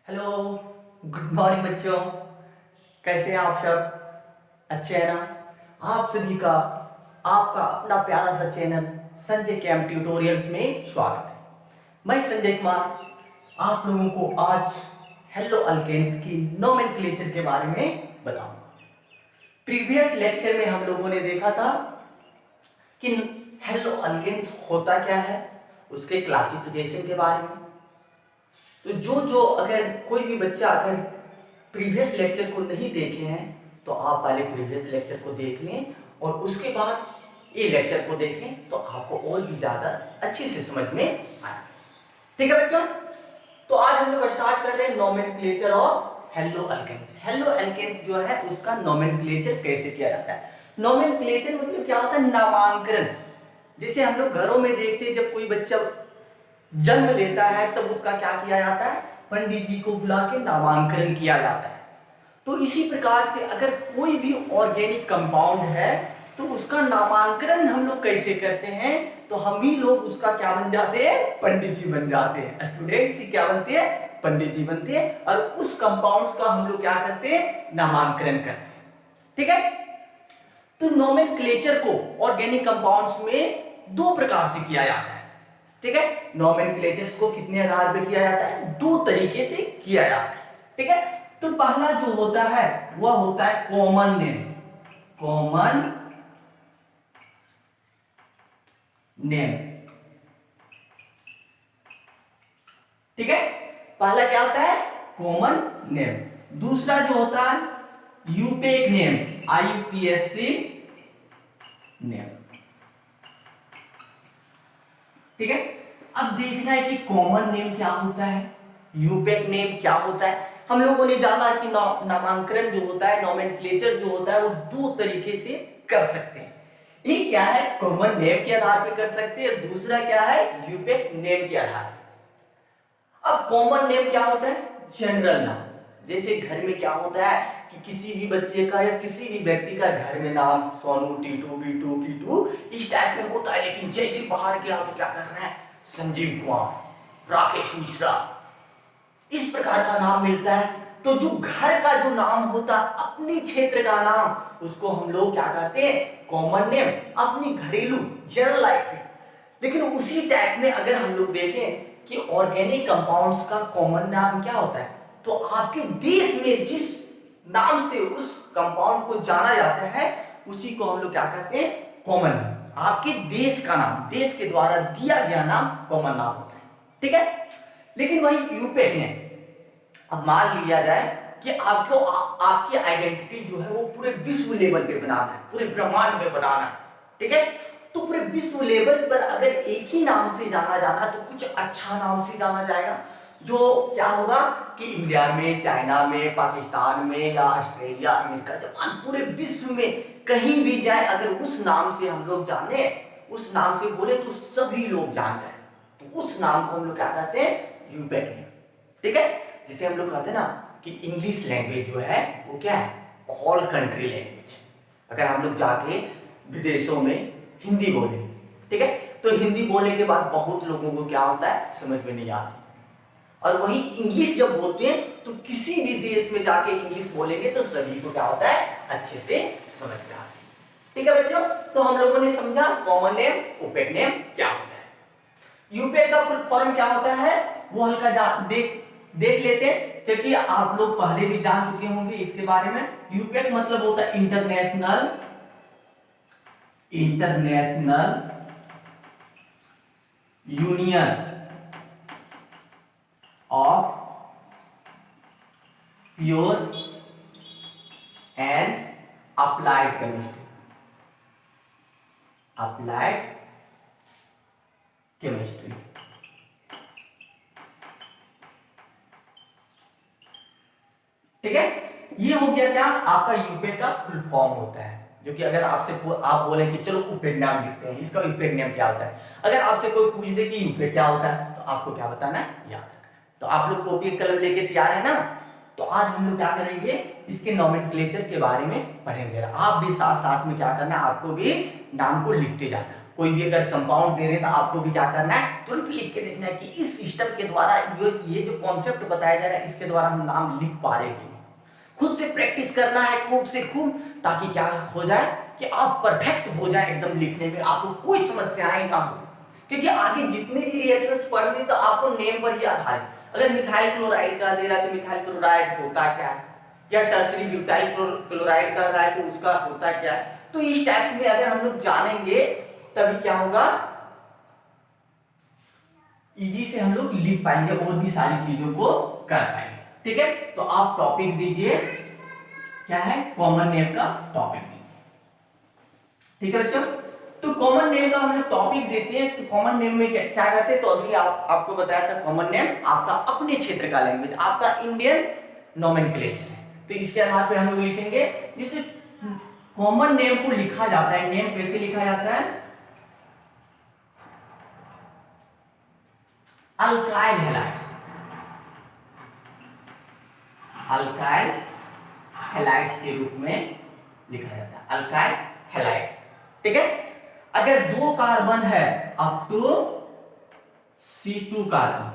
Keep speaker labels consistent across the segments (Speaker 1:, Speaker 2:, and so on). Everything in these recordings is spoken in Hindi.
Speaker 1: हेलो, गुड मॉर्निंग बच्चों। कैसे हैं आप सब? अच्छे हैं ना? आप सभी का आपका अपना प्यारा सा चैनल संजय कैम ट्यूटोरियल्स में स्वागत है। मैं संजय कुमार आप लोगों को आज हेलो अल्केन्स की नोमेनक्लेचर के बारे में बताऊंगा। प्रीवियस लेक्चर में हम लोगों ने देखा था कि हेलो अल्केन्स होता क्या है, उसके क्लासिफिकेशन के बारे में। तो जो अगर कोई भी बच्चा अगर प्रीवियस लेक्चर को नहीं देखे हैं तो आप पहले प्रीवियस लेक्चर को देख लें और उसके बाद ये लेक्चर को देखें तो आपको और भी ज़्यादा अच्छे से समझ में आए। ठीक है बच्चों, तो आज हम लोग स्टार्ट कर रहे हैं nomenclature of halo alkanes. Halo alkanes जो है उसका नोमेनक्लेचर कैसे किया जाता है। नोमेनक्लेचर मतलब क्या होता है? नामांकन। जैसे हम लोग घरों में देखते हैं जब कोई बच्चा जन्म लेता है तब उसका क्या किया जाता है? पंडित जी को बुला के नामांकन किया जाता है। तो इसी प्रकार से अगर कोई भी ऑर्गेनिक कंपाउंड है तो उसका नामांकन हम लोग कैसे करते हैं? तो हम ही लोग उसका क्या बन जाते हैं? पंडित जी बन जाते हैं। स्टूडेंट्स ही क्या बनते हैं? पंडित जी बनते हैं। और उस कंपाउंड्स का हम लोग क्या करते हैं? नामांकन करते हैं। ठीक है, तो नोमेनक्लेचर को ऑर्गेनिक कंपाउंड्स में दो प्रकार से किया जाता है। ठीक है, नोमेनक्लेचर्स को कितने आधार पे किया जाता है? दो तरीके से किया जाता है। ठीक है, तो पहला जो होता है वह होता है कॉमन नेम। कॉमन नेम, ठीक है, पहला क्या होता है? Common name. दूसरा जो होता है यूपेक नेम, IUPAC नेम। ठीक है, अब देखना है कि कॉमन नेम क्या होता है, यूपेक नेम क्या होता है। हम लोगों ने जाना कि नामांकन जो होता है, नोमेनक्लेचर जो होता है वो दो तरीके से कर सकते हैं। एक क्या है? कॉमन नेम के आधार पर कर सकते हैं, दूसरा क्या है? यूपेक नेम के आधार पर। अब कॉमन नेम क्या होता है? जनरल नाम। जैसे घर में क्या होता है कि किसी भी बच्चे का या किसी भी व्यक्ति का घर में नाम सोनू, टीटू, बीटू, कीटू इस टाइप में होता है, लेकिन जैसे बाहर गया तो क्या कर रहे हैं? संजीव कुमार, राकेश मिश्रा, इस प्रकार का नाम मिलता है। तो जो घर का जो नाम होता है, अपने क्षेत्र का नाम, उसको हम लोग क्या कहते हैं? कॉमन नेम, अपनी घरेलू जनरल लाइफ में। लेकिन उसी टाइप में अगर हम लोग देखें कि ऑर्गेनिक कंपाउंड्स का कॉमन नाम क्या होता है, तो आपके देश में जिस नाम से उस कंपाउंड को जाना जाता है उसी को हम लोग क्या कहते हैं? कॉमन नाम। आपके देश का नाम, देश के द्वारा दिया गया नाम कॉमन नाम होता है। ठीक है, लेकिन वही यूपेक ने, अब मान लिया जाए कि आपको आपकी आइडेंटिटी जो है वो पूरे विश्व लेवल पे बनाना है, पूरे ब्रह्मांड में बनाना है। ठीक है, तो पूरे विश्व लेवल पर अगर एक ही नाम से जाना जाना तो कुछ अच्छा नाम से जाना जाएगा, जो क्या होगा कि इंडिया में, चाइना में, पाकिस्तान में या ऑस्ट्रेलिया, अमेरिका, जापान, पूरे विश्व में कहीं भी जाए अगर उस नाम से हम लोग जाने, उस नाम से बोले तो सभी लोग जान जाए। तो उस नाम को हम लोग क्या कहते हैं? यूपेक नेम। ठीक है, जिसे हम लोग कहते हैं ना कि इंग्लिश लैंग्वेज जो है वो क्या है? All country language. अगर हम लोग जाके विदेशों में हिंदी बोले, ठीक है, तो हिंदी बोलने के बाद बहुत लोगों को क्या होता है? समझ में नहीं आता। और वही इंग्लिश जब बोलते हैं तो किसी भी देश में जाके इंग्लिश बोलेंगे तो सभी को क्या होता है? अच्छे से समझ में आता है। ठीक है बच्चों, तो हम लोगों ने समझा कॉमन नेम, यूपेक नेम क्या होता है। यूपेक का फुल फॉर्म क्या होता है वो हल्का देख लेते हैं, क्योंकि आप लोग पहले भी जान चुके होंगे इसके बारे में। यूपेक मतलब होता है international union of pure and applied chemistry. Applied chemistry, ठीक है, ये हो गया क्या? आपका यूपेक का फुल फॉर्म होता है, जो कि अगर आपसे आप बोले कि चलो यूपेक नाम लिखते हैं, इसका यूपेक नेम क्या होता है। अगर आपसे कोई पूछ दे कि यूपेक क्या होता है तो आपको क्या बताना है? याद रखना। तो आप लोग कॉपी कलम लेके तैयार है ना? तो आज हम लोग क्या करेंगे? इसके नोमेनक्लेचर के बारे में पढ़ेंगे। आप भी साथ साथ में क्या करना है? आपको भी नाम को लिखते जाना। कोई भी अगर कंपाउंड दे रहे हैं तो आपको भी क्या करना है, तुरंत लिख के देखना है कि इस सिस्टम के द्वारा ये जो कॉन्सेप्ट बताया जा रहा है इसके द्वारा हम नाम लिख पा रहे हैं। खुद से प्रैक्टिस करना है खूब से खूब, ताकि क्या हो जाए कि आप परफेक्ट हो जाए एकदम लिखने में, आपको कोई समस्याएं ना हो। क्योंकि आगे जितने भी रिएक्शंस पढ़ने तो आपको नेम पर ही आधारित, अगर मिथाइल क्लोराइड का दे रहा है तो मिथाइल क्लोराइड होता क्या है, या टर्सरी ब्यूटाइल क्लोराइड का रहा है तो उसका होता क्या है। तो इस टाइप में अगर हम लोग जानेंगे तभी क्या होगा, इजी से हम लोग लिख पाएंगे और भी सारी चीजों को कर पाएंगे। ठीक है, तो आप टॉपिक दीजिए, क्या है, कॉमन नेम का टॉपिक दीजिए। ठीक है बच्चों, तो कॉमन नेम का हम लोग टॉपिक देते हैं। तो कॉमन नेम में क्या करते हैं, तो अभी आपको बताया था कॉमन नेम आपका अपने क्षेत्र का लैंग्वेज, आपका इंडियन नोमेनक्लेचर है। तो इसके आधार पे हम लोग लिखेंगे, जिससे कॉमन नेम को लिखा जाता है। नेम कैसे लिखा जाता है, अल्काइल हैलाइड्स, अल्काइल हैलाइड्स के रूप में लिखा जाता है, अल्काइल हैलाइड। ठीक है, अगर 2 कार्बन है up to C2 carbon,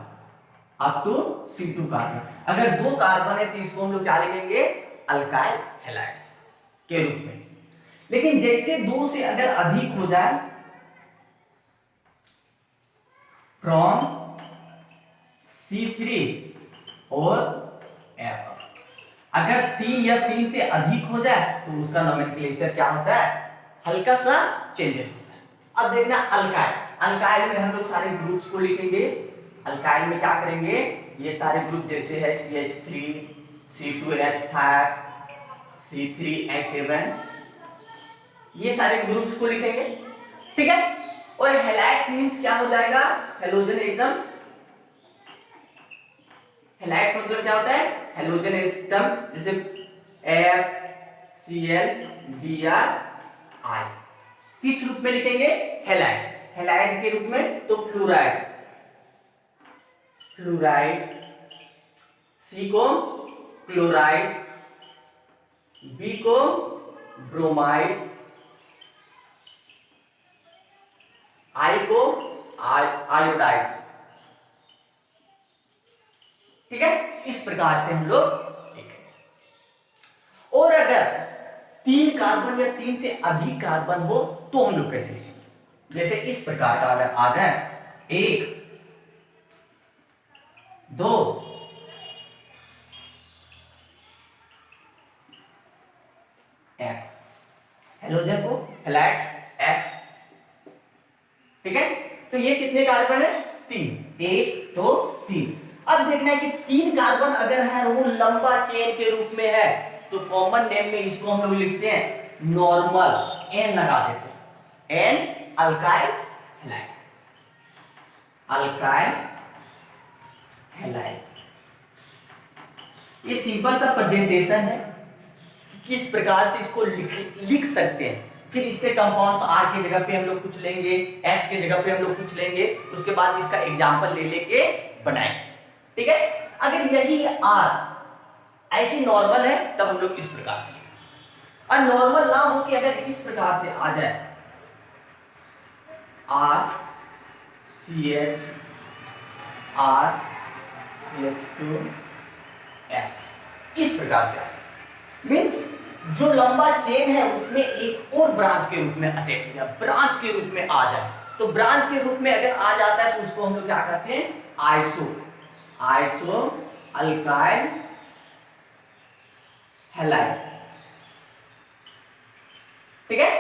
Speaker 1: up to C2 carbon, अगर 2 कार्बन है तो इसको हम लोग क्या लिखेंगे, अल्काइल हैलाइड्स के रूप में। लेकिन जैसे 2 से अगर अधिक हो जाए, फ्रॉम C3 और एबव, अगर 3 या 3 से अधिक हो जाए तो उसका नोमेनक्लेचर क्या होता है, हल्का सा चेंजेस होता है। अब देखना अल्काइल, अल्काइल में हम लोग सारे ग्रुप्स को लिखेंगे। अल्काइल में क्या करेंगे, ये सारे ग्रुप जैसे है CH3, C2H5, C3H7, ये सारे ग्रुप्स को लिखेंगे। ठीक है, और हैलाइड्स मींस क्या हो जाएगा, हेलोजन एकदम, हैलाइड्स मतलब क्या होता है, हेलोजन एटम, जैसे FCl, Br, I। किस रूप में लिखेंगे, हैलाइड, हैलाइड के रूप में, तो फ्लोराइड, फ्लोराइड, C को क्लोराइड, B को ब्रोमाइड, I को आयोडाइड। ठीक है, इस प्रकार से हम लोग लिखेंगे। और अगर 3 कार्बन या 3 से अधिक कार्बन हो तो हम लोग कैसे लिखेंगे, जैसे इस प्रकार का अगर आ जाए 1, 2, X, हेलोजन को हैलाइड्स X। ठीक है, तो ये कितने कार्बन है, 3, 1, 2, 3। अब देखना है कि 3 कार्बन अगर है वो लंबा चेन के रूप में है, तो कॉमन नेम में इसको हम लोग लिखते हैं नॉर्मल, N लगा देते हैं, N alkyl halides, alkyl halide. ये सिंपल सा प्रेजेंटेशन है, किस प्रकार से इसको लिख सकते हैं। फिर इसके कंपाउंड्स R के जगह पे हम लोग कुछ लेंगे, X के जगह पे हम लोग कुछ लेंगे, उसके बाद इसका एग्जाम्पल ले लेके बनाएंगे। ठीक है, अगर यही R ऐसी नॉर्मल है तब हम लोग इस प्रकार से लिखेंगे, और नॉर्मल ना हो कि अगर इस प्रकार से आ जाए RCH, RCH2X, इस प्रकार से आ जाए, मीन्स जो लंबा चेन है उसमें एक और ब्रांच के रूप में अटैच हो जाए, ब्रांच के रूप में आ जाए। तो ब्रांच के रूप में अगर आ जाता है तो उसको हम लोग क्या कहते हैं, आइसो अल्काइल हैलाइड। ठीक है,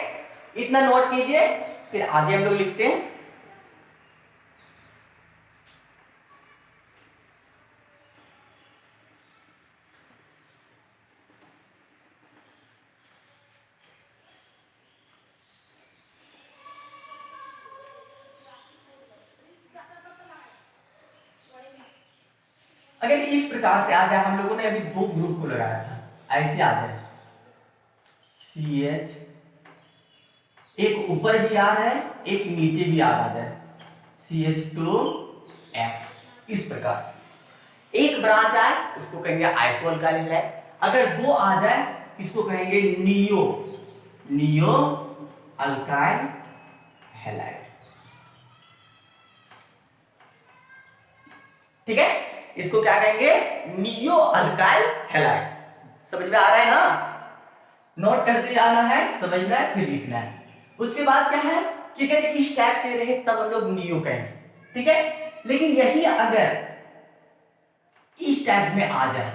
Speaker 1: इतना नोट कीजिए, फिर आगे हम लोग लिखते हैं। अगर इस प्रकार से आ जाए, हम लोगों ने अभी 2 ग्रुप को लगाया था, ऐसे आ जाए CH, एक ऊपर भी आ रहा है, एक नीचे भी आ रहा है, CH2X, इस प्रकार से। एक ब्रांच आए उसको कहेंगे आइसो अल्काइल हैलाइड, अगर 2 आ जाए इसको कहेंगे नियो अल्काइल हैलाइड। ठीक है, इसको क्या कहेंगे? Neo alkyl halide. समझ में आ रहा है ना? नोट करते जाना है, समझना है, फिर लिखना है। उसके बाद क्या है कि अगर इस टाइप से रहे तब हम लोग नियो कहेंगे। ठीक है, लेकिन यही अगर इस टाइप में आ जाए,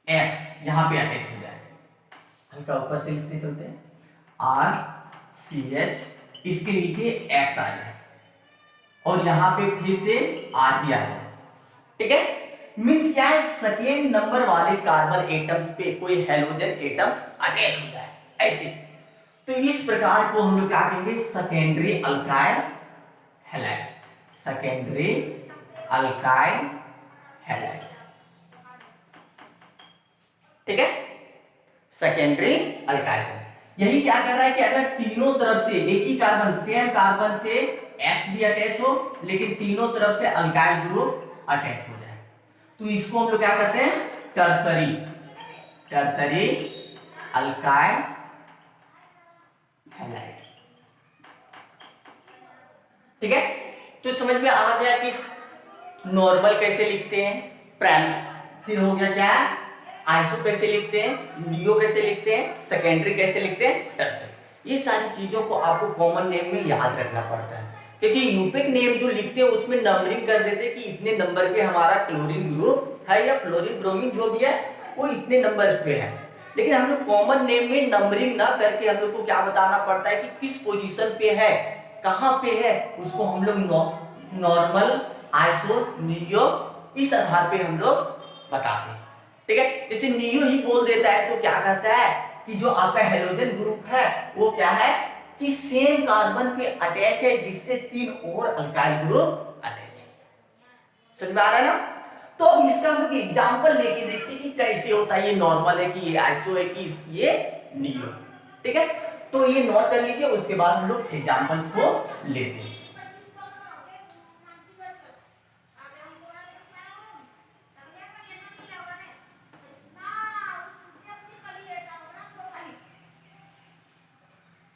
Speaker 1: एक्स यहां पे अटैच हो जाए, हल्का ऊपर से लिखते चलते हैं, आर सी एच, इसके नीचे एक्स आ जाए और यहां पे फिर से आर ही आ जाए। ठीक है, मींस क्या है? सेकेंड नंबर वाले कार्बन एटम्स पे कोई हैलोजन एटम्स अटैच हो जाए ऐसे। तो इस प्रकार को हम लोग क्या कहेंगे? Secondary alkyl halide. Secondary alkyl halide. ठीक है, सेकेंडरी अल्काइल। यही क्या कर रहा है कि अगर तीनों तरफ से एक ही कार्बन, सेम कार्बन से एक्स भी अटैच हो, लेकिन तीनों तरफ से अल्काइल ग्रुप अटैच हो जाए, तो इसको हम लोग क्या कहते हैं? Tertiary, tertiary alkyl halide. ठीक है, तो समझ में आ गया कि नॉर्मल कैसे लिखते हैं, प्राइम, फिर हो गया क्या? आइसो कैसे लिखते हैं, नियो कैसे लिखते हैं, सेकेंडरी कैसे लिखते हैं, टर्सरी। ये सारी चीजों को आपको कॉमन नेम में याद रखना पड़ता है, क्योंकि यूपिक नेम जो लिखते हैं उसमें नंबरिंग कर देते हैं कि इतने नंबर पे हमारा क्लोरीन ग्रुप है या फ्लोरीन ब्रोमीन जो भी है वो इतने नंबर पे है। लेकिन हम लोग कॉमन नेम में नंबरिंग ना करके हम लोग को क्या बताना पड़ता है कि किस पोजीशन पे है, कहां पे है, उसको हम लोग नॉर्मल, आइसो, नियो इस आधार पे हम लोग बताते हैं। ठीक है, जैसे नियो ही बोल देता है तो क्या कहता है कि जो आपका हेलोजन ग्रुप है वो क्या है कि सेम कार्बन पे अटैच है, जिससे 3 और अल्काइल ग्रुप अटैच है। समझ में आ रहा है ना? तो अब इसका हम लोग एग्जांपल लेके देखते हैं कि कैसे होता है, ये नॉर्मल है कि ये आइसो है कि ये नियो। ठीक है, तो ये नोट कर लीजिए, उसके बाद हम लोग एग्जांपल्स को लेते हैं।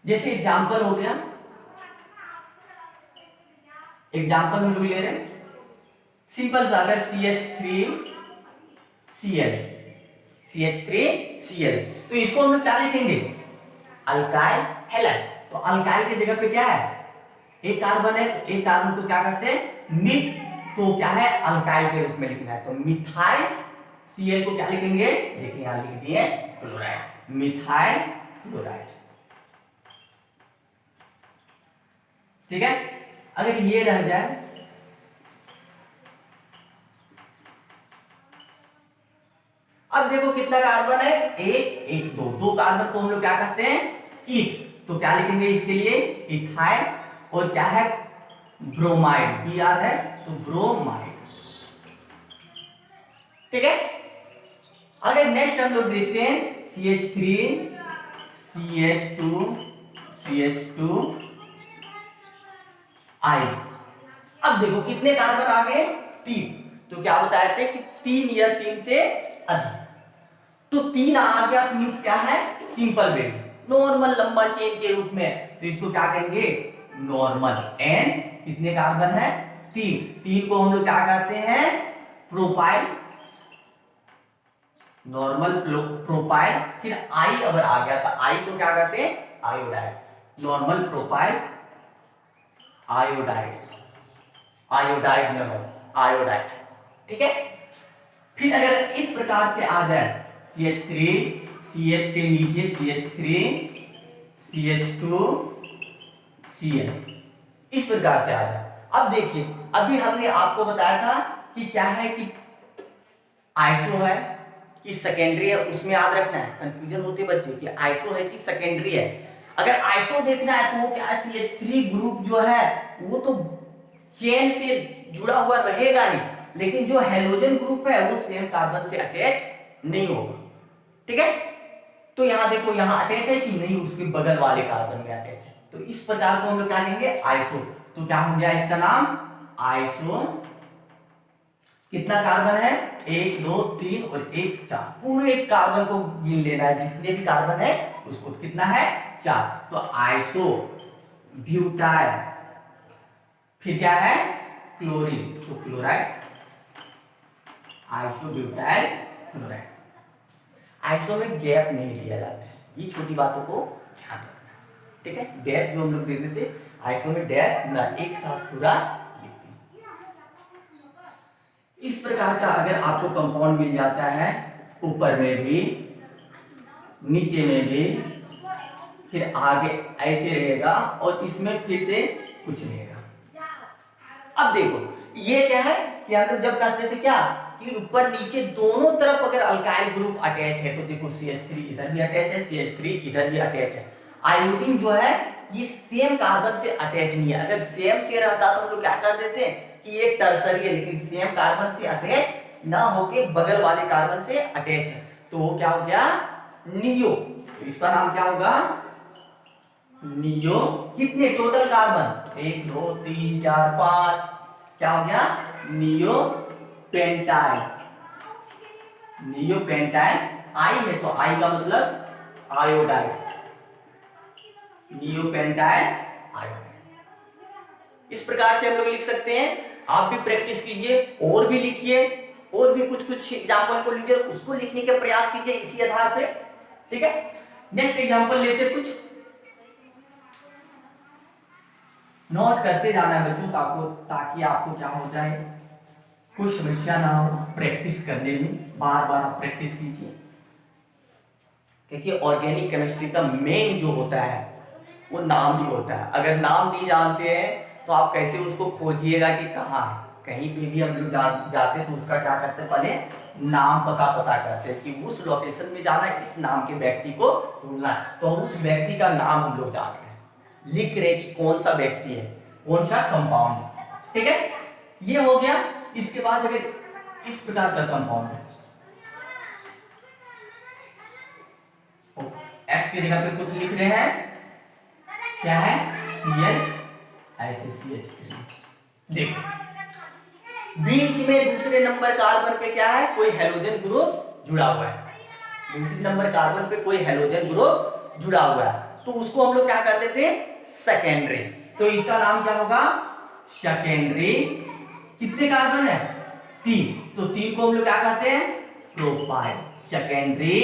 Speaker 1: जैसे एग्जांपल हो गया, एग्जांपल हम लोग ले रहे हैं सिंपल सा, अगर CH3Cl, CH3Cl, तो इसको हम लोग क्या लिखेंगे? Alkyl halide. तो अल्काइल की जगह पे क्या है? एक कार्बन है, तो एक कार्बन को क्या कहते हैं? मिथ, तो क्या है? अल्काइल के रूप में लिखना है, तो मिथाइल Cl को क्या लिखेंगे? देखिए यहां लिख दिए क्लोराइड, मिथाइल क्लोराइड। ठीक है, अगर ये रह जाए, अब देखो कितना कार्बन है? एक, एक, दो, दो कार्बन को हम लोग क्या कहते हैं? ईथ, तो क्या लिखेंगे इसके लिए? इथाइल, और क्या है? ब्रोमाइड, Br है तो ब्रोमाइड। ठीक है, अगर नेक्स्ट हम लोग देखते हैं CH3, CH2, CH2 I। अब देखो कितने कार्बन आ गए? 3, तो क्या बताए थे कि 3 या 3 से अधिक, तो 3 आ गया मींस क्या है? सिंपल वैल्यू, नॉर्मल लंबा चेन के रूप में, तो इसको क्या कहेंगे? नॉर्मल। एंड कितने कार्बन है? 3, 3 को हम लोग क्या कहते हैं? Propyl, normal propyl. फिर आई अगर आ गया तो आई को क्या कहते हैं? Iodide, normal propyl iodide, iodide number, iodide. ठीक है, फिर अगर इस प्रकार से आ जाए CH3, CH के नीचे CH3, CH2, Cl, इस प्रकार से आ जाए। अब देखिए, अभी हमने आपको बताया था कि क्या है कि आइसो है कि सेकेंडरी है, उसमें याद रखना है, कंफ्यूजन होती है बच्चे कि आइसो है कि सेकेंडरी है। अगर आइसो देखना है तो वो क्या, CH3 ग्रुप जो है वो तो चेन से जुड़ा हुआ रहेगा ही, लेकिन जो हेलोजन ग्रुप है वो सेम कार्बन से अटैच नहीं होगा। ठीक है, तो यहां देखो, यहां अटैच है कि नहीं, उसके बगल वाले कार्बन में अटैच है, तो इस प्रकार को हम लोग क्या कहेंगे? आइसो। तो क्या हो गया इसका नाम? आइसो। कितना कार्बन है? 1, 2, 3 और 1, 4, पूरे कार्बन को गिन लेना है, जितने भी कार्बन है उसको। कितना है? 4, तो आइसो ब्यूटाइल, फिर क्या है क्लोरीन, तो chloride, iso butyl chloride. Iso में गैप नहीं दिया जाता है, ये छोटी बातों को ध्यान रखना, ठीक है। डैश जो हम लोग देते थे आइसो में डैश ना, एक साथ पूरा लिखते हैं। इस प्रकार का अगर आपको कंपाउंड मिल जाता है, ऊपर में भी नीचे में भी, फिर आगे ऐसे रहेगा और इसमें फिर से कुछ रहेगा। अब देखो ये क्या है कि हम लोग जब कहते थे क्या कि ऊपर नीचे दोनों तरफ अगर अल्काइल ग्रुप अटैच है, तो देखो CH3 इधर भी अटैच है, CH3 इधर भी अटैच है। आयोडीन जो है ये सेम कार्बन से अटैच नहीं है, अगर सेम से रहता तो हम लोग क्या कर देते हैं कि ये टर्सरी है, लेकिन सेम कार्बन से अटैच ना होके बगल वाले कार्बन से अटैच है, तो वो क्या हो गया नियो। तो इसका नाम क्या होगा नियो। कितने टोटल कार्बन 1 2 3 4 5, क्या हो गया नियो पेंटाइल। नियो पेंटाइल आई है तो आई का मतलब आयोडाइड, नियो पेंटाइल आयोडाइड। इस प्रकार से हम लोग लिख सकते हैं। आप भी प्रैक्टिस कीजिए और भी लिखिए, और भी कुछ एग्जाम्पल को लीजिए, उसको लिखने का प्रयास कीजिए इसी आधार पे, ठीक है। नेक्स्ट एग्जाम्पल लेते कुछ नोट करते जाना है बच्चों, ताकि आपको क्या हो जाए कोई समस्या ना हो प्रैक्टिस करने में। बार बार आप प्रैक्टिस कीजिए, क्योंकि ऑर्गेनिक केमिस्ट्री का मेन जो होता है वो नाम ही होता है। अगर नाम नहीं जानते हैं तो आप कैसे उसको खोजिएगा कि कहाँ है। कहीं पे भी हम लोग जाते तो उसका क्या करते, पहले नाम पता करते कि उस लोकेशन में जाना है, इस नाम के व्यक्ति को ढूंढना है, तो उस व्यक्ति का नाम हम लोग जानते हैं, लिख रहे कि कौन सा व्यक्ति है, कौन सा कंपाउंड, ठीक है। ये हो गया। इसके बाद अगर इस प्रकार का कंपाउंड है, एक्स की जगह पे कुछ लिख रहे हैं, क्या है Cl ऐसे CH3, देखो बीच में दूसरे नंबर कार्बन पे क्या है कोई हेलोजन ग्रुप जुड़ा हुआ है, दूसरे नंबर कार्बन पे कोई हेलोजन ग्रुप जुड़ा हुआ है, तो उसको हम लोग क्या करते थे सेकेंडरी। तो इसका नाम क्या होगा सेकेंडरी। कितने कार्बन है 3, तो 3 को हम लोग क्या कहते हैं प्रोपाइल, सेकेंडरी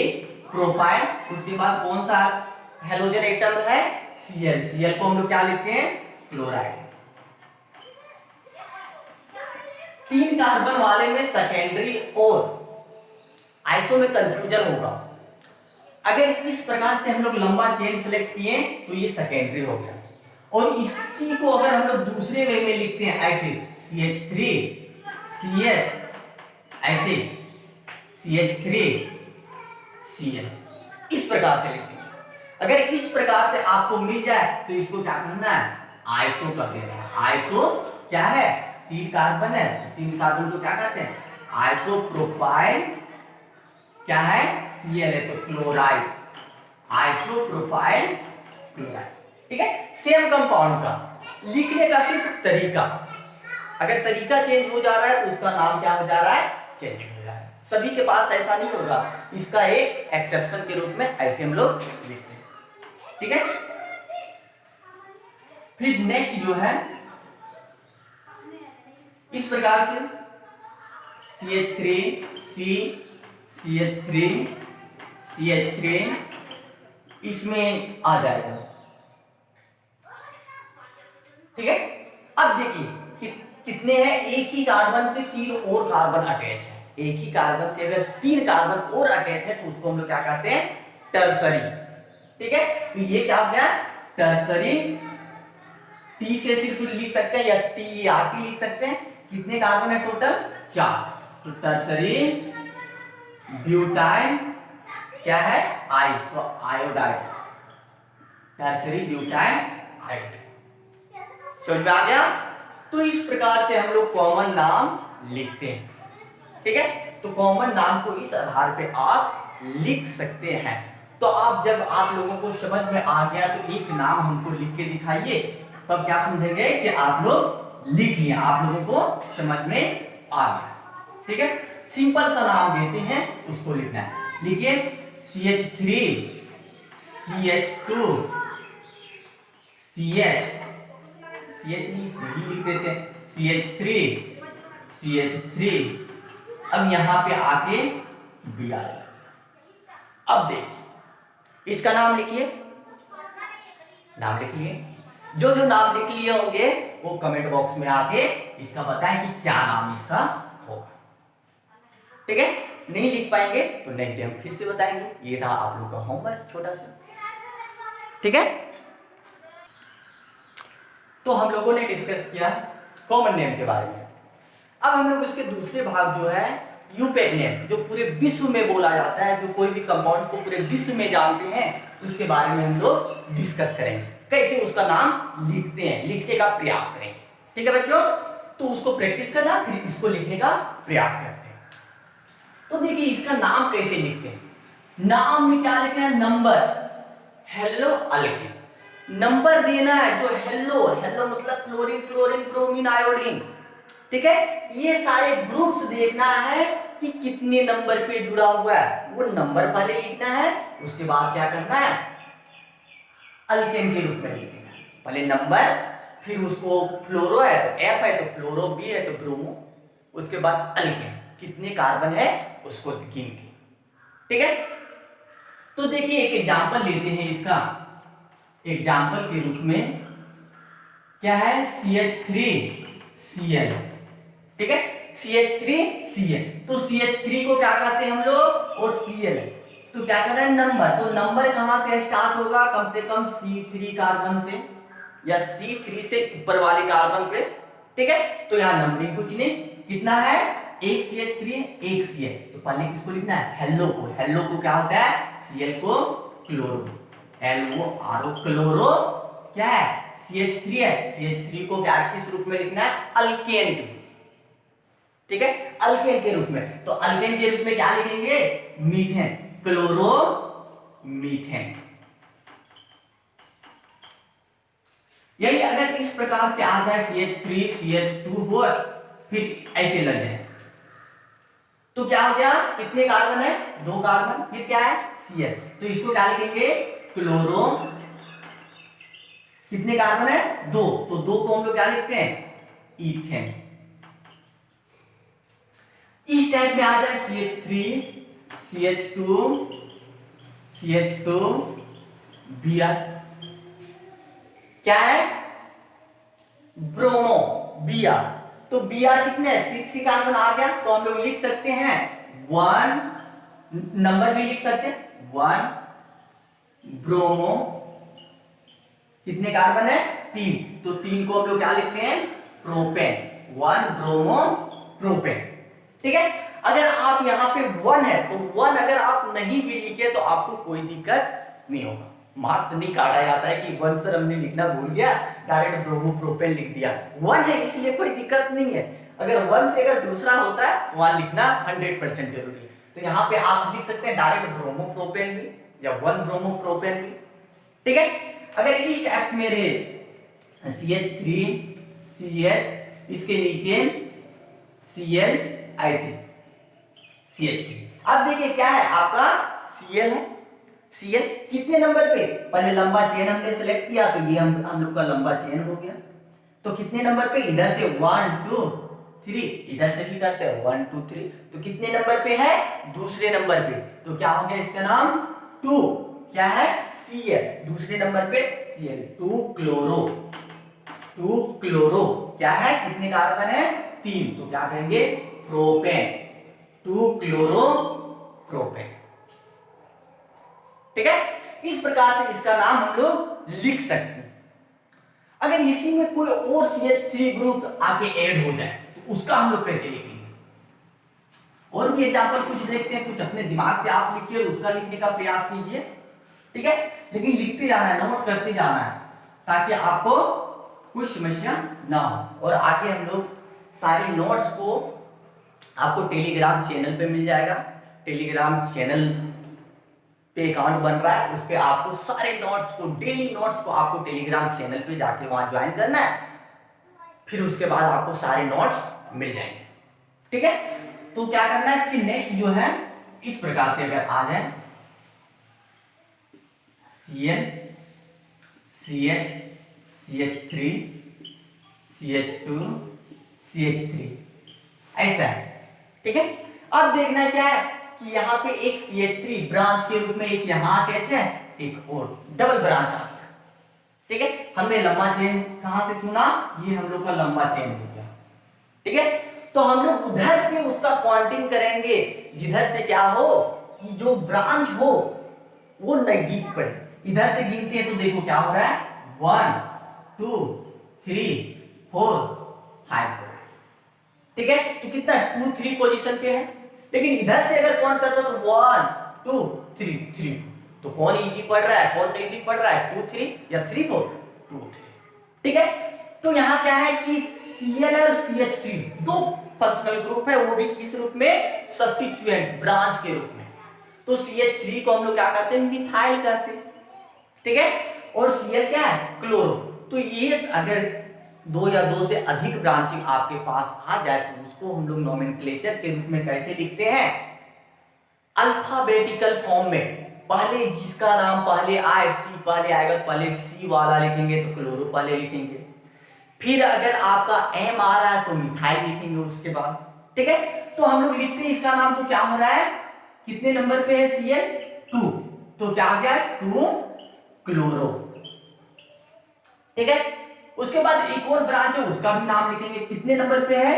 Speaker 1: प्रोपाइल। उसके बाद कौन सा हेलोजन एटम है Cl, Cl को हम लोग क्या लिखते हैं क्लोराइड। 3 कार्बन वाले में सेकेंडरी और आइसो में कंफ्यूजन होगा। अगर इस प्रकार से हम लोग लंबा चेन सेलेक्ट किए तो ये सेकेंडरी हो गया, और इसी को अगर हम लोग दूसरे वे में लिखते हैं ऐसे CH3 CH, ऐसे CH3 Cl, इस प्रकार से लिखते हैं। अगर इस प्रकार से आपको मिल जाए तो इसको क्या करना है आइसो कर देना है। आइसो क्या है 3 कार्बन है, 3 कार्बन को क्या कहते हैं आइसो प्रोपाइल, क्या है Cl है तो क्लोराइड, आइसो प्रोपाइल क्लोराइड, ठीक है। सेम कंपाउंड का लिखने का सिर्फ तरीका, अगर तरीका चेंज हो जा रहा है तो उसका नाम क्या हो जा रहा है चेंज हो जा रहा है। सभी के पास ऐसा नहीं होगा, इसका एक एक्सेप्शन के रूप में ऐसे हम लोग लिखते हैं, ठीक है। फिर नेक्स्ट जो है इस प्रकार से CH3 CH3 CH3 इसमें आ जाएगा, ठीक है। अब देखिए कितने हैं, एक ही कार्बन से 3 और कार्बन अटैच है, एक ही कार्बन से अगर 3 कार्बन और अटैच है तो उसको हम लोग क्या कहते हैं टर्सरी, ठीक है। तो ये क्या हो गया टर्सरी, टी से सिर्फ लिख सकते हैं या TERT लिख सकते हैं। कितने कार्बन है टोटल 4, तो टर्सरी ब्यूटाइल क्या है आई, तो आयोडाइड, टर्सरी ब्यूटाइल आयोडाइड, समझ में आ गया। तो इस प्रकार से हम लोग कॉमन नाम लिखते हैं, ठीक है। तो कॉमन नाम को इस आधार पे आप लिख सकते हैं। तो आप जब आप लोगों को समझ में आ गया तो एक नाम हमको लिख के दिखाइए, तब क्या समझेंगे कि आप लोग लिख लिया, आप लोगों को समझ में आ गया, ठीक है। सिंपल सा नाम देते हैं उसको लिखना है, लिखिए CH3 CH2 CH नहीं सी लिख देते हैं, CH3 अब यहां पे आके Br। अब देखिए इसका नाम लिखिए, नाम लिख लिए, जो जो नाम लिख लिए होंगे वो कमेंट बॉक्स में आके इसका बताएं कि क्या नाम इसका होगा। ठीक है, नहीं लिख पाएंगे तो नेक्स्ट डे हम फिर से बताएंगे। ये रहा आप लोग का होमवर्क छोटा सा। ठीक है, तो हम लोगों ने डिस्कस किया कॉमन नेम के बारे में। अब हम लोग इसके दूसरे भाग जो है यूपेक नेम, जो पूरे विश्व में बोला जाता है, जो कोई भी कंपाउंड्स को पूरे विश्व में जानते हैं, उसके बारे में हम लोग डिस्कस करेंगे, कैसे उसका नाम लिखते हैं, लिखने का प्रयास करेंगे। ठीक है बच्चों, तो उसको प्रैक्टिस करना, फिर इसको लिखने का प्रयास करते हैं। तो देखिए इसका नाम कैसे लिखते हैं। नाम में क्या लिखना है, नंबर, हेलो अल्केन, नंबर देना है, जो हेलो, हेलो मतलब क्लोरीन, क्लोरीन, ब्रोमीन, आयोडीन। ठीक है, ये सारे ग्रुप्स देखना है कि कितने नंबर पे जुड़ा हुआ है, वो नंबर पहले लिखना है, उसके बाद क्या करना है, अल्केन के रूप में लिख देना है। पहले नंबर, फिर उसको फ्लोरो है तो एफ है तो फ्लोरो, बी है तो ब्रोमो, उसके बाद अल्केन, कितने कार्बन है उसको गिन के। ठीक है, तो देखिए एक एग्जांपल लेते हैं इसका। एग्जांपल के रूप में क्या है, CH3Cl। ठीक है, CH3Cl, तो CH3 को क्या कहते हैं हम लोग, और Cl तो क्या कर रहे हैं, नंबर। तो नंबर कहां से स्टार्ट होगा, कम से कम C3 कार्बन से, या C3 से ऊपर वाले कार्बन पे। ठीक है, तो यहां नंबरिंग कुछ नहीं, कितना है, एक CH3 है, एक Cl, तो पहले किसको लिखना है, हेलो को। हेलो को क्या होता है, Cl को क्लोरो, LORO, क्लोरो क्या है, CH3 है, CH3 को क्या किस रूप में लिखना है, अल्केन के। ठीक है, अल्केन के रूप में, तो अल्केन के रूप में क्या लिखेंगे, मीथेन, क्लोरो मीथेन। यही अगर इस प्रकार से आ जाए CH3 CH2 हो, फिर ऐसे लग जाए तो क्या हो गया, कितने कार्बन है, 2 कार्बन, फिर क्या है, Cl, तो इसको क्या लिखेंगे, क्लोरो, कितने कार्बन है, 2, तो 2 को हम लोग क्या लिखते हैं, इथेन। इस टाइप में आ जाए CH3 CH2 Br, क्या है, ब्रोमो, Br, तो Br कितने, C3 कार्बन आ गया, तो हम लोग लिख सकते हैं 1, नंबर भी लिख सकते हैं 1 ब्रोमो, कितने कार्बन है, 3, तो 3 को हम लोग क्या लिखते हैं, प्रोपेन, 1 ब्रोमो प्रोपेन। ठीक है, अगर आप यहाँ पे 1 है तो 1 अगर आप नहीं भी लिखे तो आपको कोई दिक्कत नहीं होगा, मार्क्स नहीं काटा जाता है कि 1 सर हमने लिखना भूल गया, डायरेक्ट ब्रोमो प्रोपेन लिख दिया। 1 है इसलिए कोई दिक्कत नहीं है, अगर 1 से अगर दूसरा होता है वहां लिखना 100% जरूरी है। तो यहाँ पे आप लिख सकते हैं डायरेक्ट ब्रोमो प्रोपेन भी, या 1 ब्रोमो प्रोपेन भी। ठीक है, अगर इस टाइप में रहे CH3 CH, इसके नीचे Cl, ऐसे CH3, अब देखिए क्या है आपका Cl है, Cl कितने नंबर पे, पहले लंबा चेन हमने सेलेक्ट किया तो ये हम लोग का लंबा चेन हो गया, तो कितने नंबर पे, इधर से 1 2 3, इधर से भी करते हैं 1 2 3, तो कितने नंबर पे है, दूसरे नंबर पे, तो क्या हो गया इसका नाम 2, क्या है, Cl, दूसरे नंबर पे Cl, 2 क्लोरो, 2 क्लोरो क्या है, कितने कार्बन है, 3, तो क्या कहेंगे, प्रोपेन, 2 क्लोरो प्रोपेन। ठीक है, इस प्रकार से इसका नाम हम लोग लिख सकते हैं। अगर इसी में कोई और CH3 ग्रुप आके ऐड हो जाए तो उसका हम लोग कैसे लिखेंगे, और भी एग्जांपल कुछ देखते हैं, कुछ अपने दिमाग से आप लिखिए और उसका लिखने का प्रयास कीजिए। ठीक है, लेकिन लिखते जाना है, नोट करते जाना है, ताकि आपको कोई समस्या ना हो। और आगे हम लोग सारे नोट्स को आपको टेलीग्राम चैनल पे मिल जाएगा, टेलीग्राम चैनल पे अकाउंट बन रहा है, उस पे आपको सारे नोट्स को, डेली नोट्स को आपको टेलीग्राम चैनल पे जाके वहां ज्वाइन करना है, फिर उसके बाद आपको सारे नोट्स मिल जाएंगे। ठीक है, तो क्या करना है कि नेक्स्ट जो है इस प्रकार से अगर आ जाए Cl CH CH3 CH2 CH3 ऐसा है। ठीक है, अब देखना क्या है कि यहाँ पे एक CH3 ब्रांच के रूप में एक यहाँ अटैच है, एक और डबल ब्रांच आ गया। ठीक है, हमने लंबा चेन कहां से चुना, ये हम लोग का लंबा चेन हो गया। ठीक है, तो हम लोग उधर से उसका काउंटिंग करेंगे जिधर से क्या हो कि जो ब्रांच हो वो नजदीक पड़े। इधर से गिनते हैं तो देखो क्या हो रहा है, 1 2 3 4 5। ठीक है, तो कितना 2 3 पोजीशन पे है, लेकिन इधर से अगर काउंट करता तो 1 2 3 3। तो कौन इजी पढ़ रहा है कौन नहीं पढ़ रहा है, 2 3 या 3 4 2 3। ठीक है, तो यहाँ क्या है कि Cl और CH3 दो फंक्शनल ग्रुप है, वो भी किस रूप में, सब्स्टिट्यूएंट ब्रांच के रूप में। तो CH3 को हम लोग क्या कहते हैं, मिथाइल कहते हैं। ठीक है, और Cl क्या है, क्लोरो। तो ये अगर दो या दो से अधिक ब्रांचिंग आपके पास आ जाए तो उसको हम लोग नोमेनक्लेचर के रूप में कैसे लिखते हैं, अल्फाबेटिकल फॉर्म में। पहले जिसका नाम पहले आए, सी पहले आएगा, पहले सी वाला लिखेंगे तो क्लोरो पहले लिखेंगे, फिर अगर आपका एम आ रहा है तो मिथाइल लिखेंगे उसके बाद। ठीक है, तो हम लोग लिखते हैं इसका नाम, तो क्या हो रहा है, कितने नंबर पे है Cl 2, तो क्या आ गया 2 क्लोरो। ठीक है, उसके बाद एक और ब्रांच है उसका भी नाम लिखेंगे, कितने नंबर पे है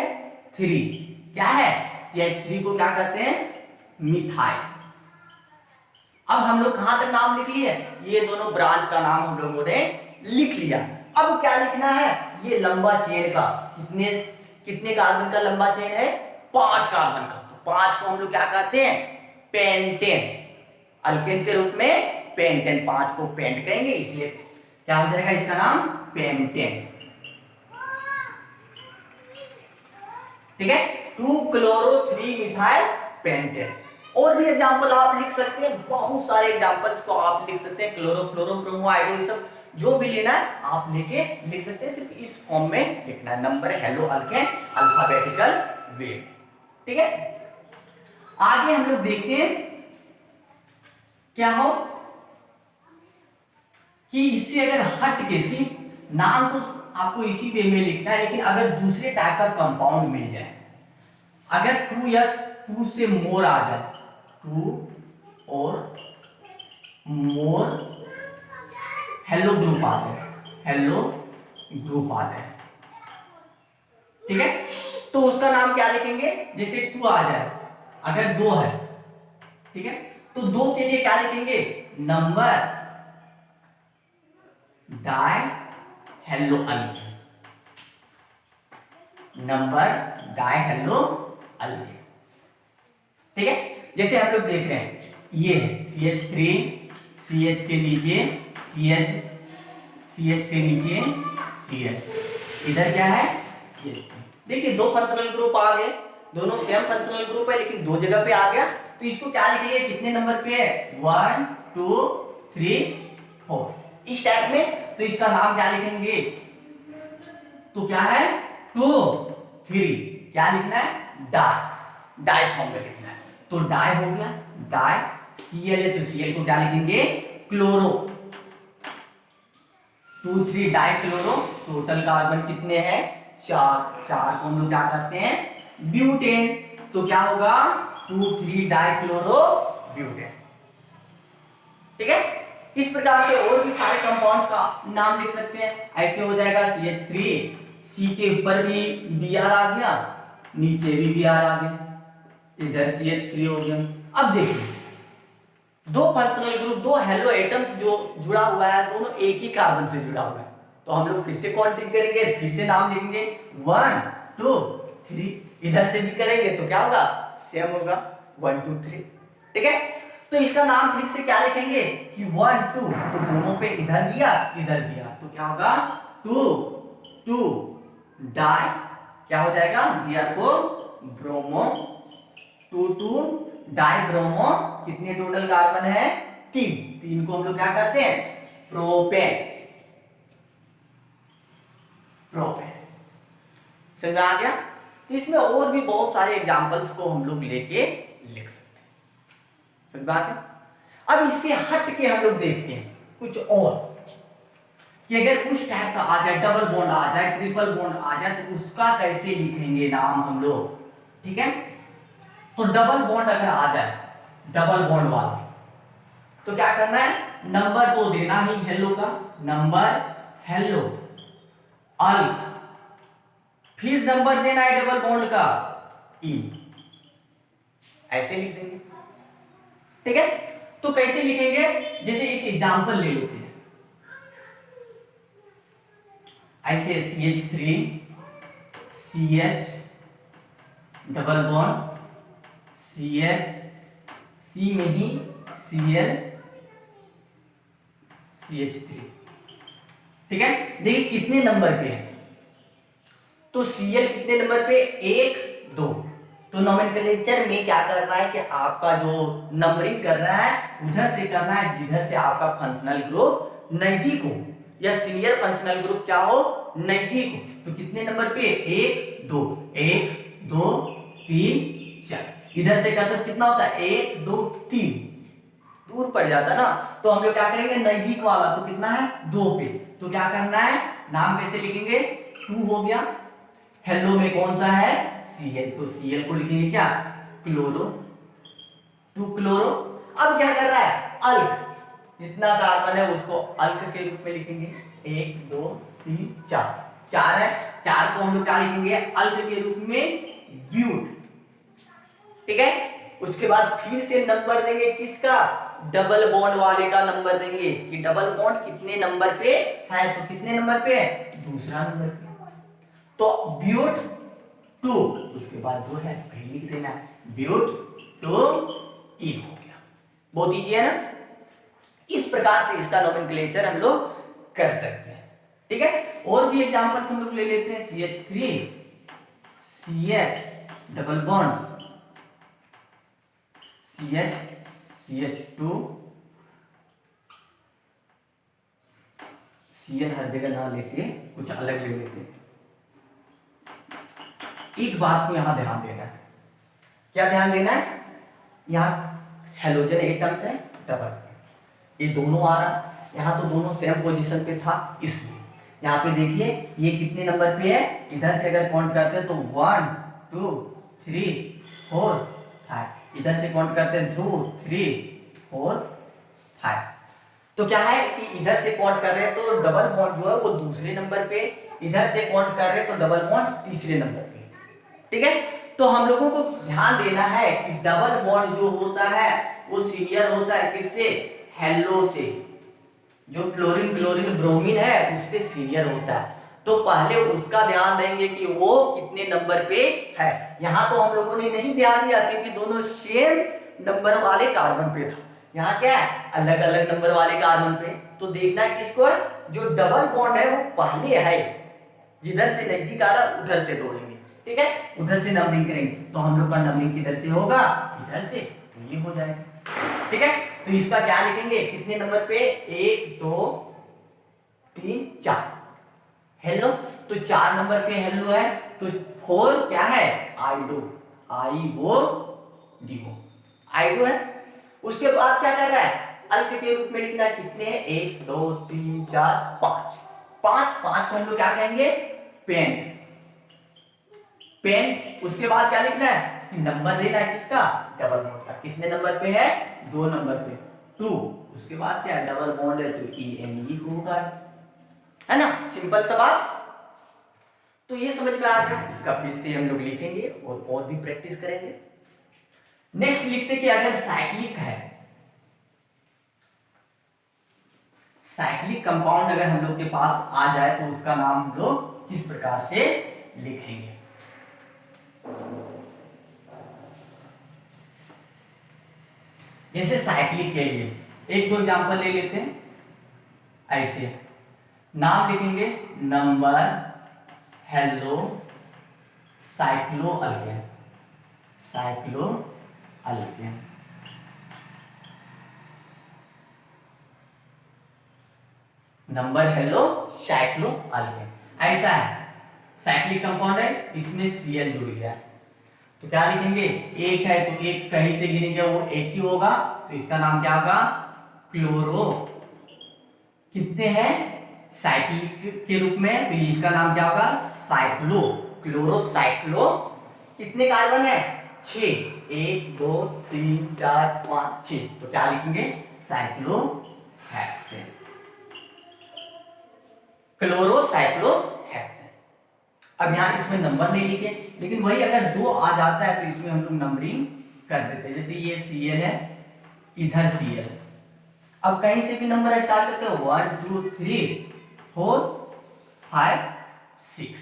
Speaker 1: 3, क्या है CH3 को क्या कहते हैं, मिथाइल। अब हम लोग कहां तक नाम लिख लिए, ये दोनों ब्रांच का नाम हम लोगों ने लिख लिया। अब क्या लिखना है, ये लंबा चेन का कितने कितने कार्बन का लंबा चेन है, 5 कार्बन का। तो 5 को हम लोग क्या कहते हैं, पेंटेन, अल्केन के रूप में पेंटेन, 5 को पेंट कहेंगे, इसलिए क्या हो जाएगा इसका नाम, पेंटेन। ठीक है, 2 क्लोरो 3 मिथाइल पेंटेन। और भी एग्जांपल आप लिख सकते हैं, बहुत सारे एग्जांपल्स को आप लिख सकते हैं, क्लोरो फ्लोरो ब्रोमो आयोडो, ये सब जो भी लेना है आप लेके लिख सकते हैं, सिर्फ इस फॉर्म में लिखना है, नंबर हेलो अल्केन अल्फाबेटिकल वे। ठीक है, आगे हम लोग देखते हैं क्या हो कि इससे अगर हट के, सिर्फ नाम तो आपको इसी वे में लिखना है, लेकिन अगर दूसरे टाइप का कंपाउंड मिल जाए, अगर 2 या 2 से मोर आ जाए, 2 और मोर हेलो ग्रुप आ जाए, हेलो ग्रुप आ जाए, ठीक है, तो उसका नाम क्या लिखेंगे, जैसे 2 आ जाए, अगर 2 है, ठीक है, तो 2 के लिए क्या लिखेंगे, number die hello alkane, number die hello alkane. ठीक है, जैसे हम लोग देख रहे हैं ये CH3, CH के नीचे CH, CH के नीचे CH, इधर क्या है CH3। देखिए दो फंक्शनल ग्रुप आ गए, दोनों सेम फंक्शनल ग्रुप है लेकिन दो जगह पे आ गया, तो इसको क्या लिखेंगे, कितने नंबर पे है, 1 2 3 4, इस टाइप में। तो इसका नाम क्या लिखेंगे, तो क्या है 2 3, क्या लिखना है, डाई, डाई फॉर्म में लिखना है। तो डाई हो गया, डाई, Cl है तो Cl को क्या लिखेंगे, chloro, 2 3 die chloro, total carbon कितने हैं, 4, 4 को हम लोग क्या कहते हैं, ब्यूटेन। तो क्या होगा 2 3 डाई क्लोरो ब्यूटेन। ठीक है, इस प्रकार से और भी सारे कंपाउंड्स का नाम लिख सकते हैं, ऐसे हो जाएगा CH3, C के ऊपर भी Br आ गया, नीचे भी Br आ गया, इधर CH3 हो गया। अब देखिए दो फंक्शनल ग्रुप, दो हेलो एटम्स जो जुड़ा हुआ है, दोनों एक ही कार्बन से जुड़ा हुआ है, तो हम लोग फिर से काउंटिंग करेंगे, फिर से नाम लिखेंगे 1 2 3, इधर से भी करेंगे तो क्या होगा, सेम होगा 1 2 3। ठीक है, तो इसका नाम फिर से क्या लिखेंगे कि 1 2, तो दोनों पे इधर दिया इधर दिया, तो क्या होगा 2 2 डाई, क्या हो जाएगा, Br को ब्रोमो, 2 2 डाई ब्रोमो, कितने टोटल कार्बन है, 3, 3 को हम लोग क्या कहते हैं, प्रोपेन, प्रोपेन। समझ आ गया, तो इसमें और भी बहुत सारे एग्जांपल्स को हम लोग लेके लिख सकते हैं। समझ आ गया, अब इससे हट के हम लोग देखते हैं कुछ और, कि अगर उस टाइप का आ जाए, डबल बॉन्ड आ जाए, ट्रिपल बॉन्ड आ जाए, तो उसका कैसे लिखेंगे नाम हम लोग, ठीक है। तो डबल बॉन्ड अगर आ जाए, डबल बॉन्ड वाला, तो क्या करना है, नंबर तो देना ही हेलो का, नंबर हेलो अल्क, फिर नंबर देना है डबल बॉन्ड का ई, ऐसे लिख देंगे, ठीक है। तो कैसे लिखेंगे, जैसे एक एग्जांपल ले लेते हैं, ऐसे CH3 CH double bond Cl, C में ही Cl CH3, ठीक है। देखिए कितने नंबर पे है, तो Cl कितने नंबर पे, 1 2। तो नोमेनक्लेचर में क्या करना है कि आपका जो नंबरिंग कर रहा है उधर से करना है जिधर से आपका फंक्शनल ग्रुप नजदीक हो, या सीनियर फंक्शनल ग्रुप क्या हो, नजदीक हो। तो कितने नंबर पे, 1 2, 1 2 3 4। इधर से करते कितना होता है, 1 2 3, दूर पड़ जाता ना, तो हम लोग क्या करेंगे, नजदीक वाला तो कितना है, 2 पे। तो क्या करना है, नाम कैसे लिखेंगे, 2 हो गया, हेलो में कौन सा है, Cl, तो Cl को लिखेंगे क्या, क्लोरो, 2 क्लोरो। अब क्या कर रहा है, अल्क, जितना कार्बन है उसको अल्क के रूप में लिखेंगे, 1 2 3 4, 4 है, 4 को हम लोग क्या लिखेंगे, अल्क के रूप में ब्यूट, ठीक है। उसके बाद फिर से नंबर देंगे किसका, डबल बॉन्ड वाले का नंबर देंगे, कि डबल बॉन्ड कितने नंबर पे है, तो कितने नंबर पे है, दूसरा नंबर पे। तो ब्यूट 2, उसके बाद जो है वही लिख देना, ब्यूट 2 ई हो गया। बहुत इजी है ना। इस प्रकार से इसका नोमेनक्लेचर हम लोग कर सकते हैं, ठीक है। और भी एग्जांपल्स हम लोग ले लेते हैं, CH3 CH double bond CH CH2 Cl हर जगह ना लेके कुछ अलग ले लेते हैं। एक बात को यहां ध्यान देना है, क्या ध्यान देना है, यहाँ हेलोजन एटम्स है डबल, ये दोनों आ रहा, यहाँ तो दोनों सेम पोजीशन पे था, इसलिए यहाँ पे देखिए ये कितने नंबर पे है, इधर से अगर काउंट करते हैं तो 1 2 3 4 5, इधर से काउंट करते हैं 2 3 4 5। तो क्या है कि इधर से काउंट कर रहे हैं तो डबल बॉन्ड जो है वो दूसरे नंबर पे, इधर से काउंट कर रहे हैं तो डबल बॉन्ड तीसरे नंबर पे, ठीक है। तो हम लोगों को ध्यान देना है कि डबल बॉन्ड जो होता है वो सीनियर होता है किससे, हेलो से, जो क्लोरीन क्लोरीन ब्रोमीन है उससे सीनियर होता है। तो पहले उसका ध्यान देंगे कि वो कितने नंबर पे है। यहाँ तो हम लोगों ने नहीं ध्यान दिया क्योंकि दोनों सेम नंबर वाले कार्बन पे था, यहाँ क्या है, अलग अलग नंबर वाले कार्बन पे। तो देखना है किसको है, जो डबल बॉन्ड है वो पहले है, जिधर से नजदीक आ रहा उधर से तोड़ेंगे, ठीक है, उधर से नंबरिंग करेंगे। तो हम लोग का नंबरिंग किधर से होगा, इधर से, तो ये हो जाएगा, ठीक है। तो इसका क्या लिखेंगे, कितने नंबर पे, 1 2 3 4 हेलो, तो 4 नंबर पे हेलो है, तो 4 क्या है, आइडो, IODO, आइडो है। उसके बाद क्या कर रहा है, अल्क के रूप में लिखना है, कितने हैं, 1 2 3 4 5, 5 5 को हम लोग क्या कहेंगे, पेंट, पेंट। उसके बाद क्या लिखना है, नंबर देना है किसका, डबल बॉन्ड का, कितने नंबर पे है, 2 नंबर पे, 2। उसके बाद क्या है, डबल बॉन्ड है तो ENE होगा, है ना, सिंपल सा बात। तो ये समझ में आ गया, इसका फिर से हम लोग लिखेंगे और भी प्रैक्टिस करेंगे। नेक्स्ट लिखते कि अगर साइक्लिक है, साइक्लिक कंपाउंड अगर हम लोग के पास आ जाए तो उसका नाम हम लोग किस प्रकार से लिखेंगे। जैसे साइक्लिक के लिए एक दो एग्जांपल ले लेते हैं, ऐसे नाम लिखेंगे, number hello cyclo alkane, cyclo alkane, number hello cyclo alkane, ऐसा है। साइक्लिक कंपाउंड है, इसमें Cl जुड़ गया, तो क्या लिखेंगे, एक है तो एक कहीं से गिनेंगे वो एक ही होगा, तो इसका नाम क्या होगा, क्लोरो, कितने हैं साइक्लिक के रूप में, तो इसका नाम क्या होगा? साइक्लो क्लोरोसाइक्लो। कितने कार्बन है? 6, 1 2 3 4 5 6, तो क्या लिखेंगे? साइक्लोहेक्सेन, क्लोरोसाइक्लोहेक्सेन। अब यहाँ इसमें नंबर नहीं लिखे, लेकिन वही अगर 2 आ जाता है तो इसमें हम लोग नंबरिंग कर देते हैं। जैसे ये Cl है, इधर Cl, अब कहीं से भी नंबर स्टार्ट करते हो 1 2 3 4 5 6,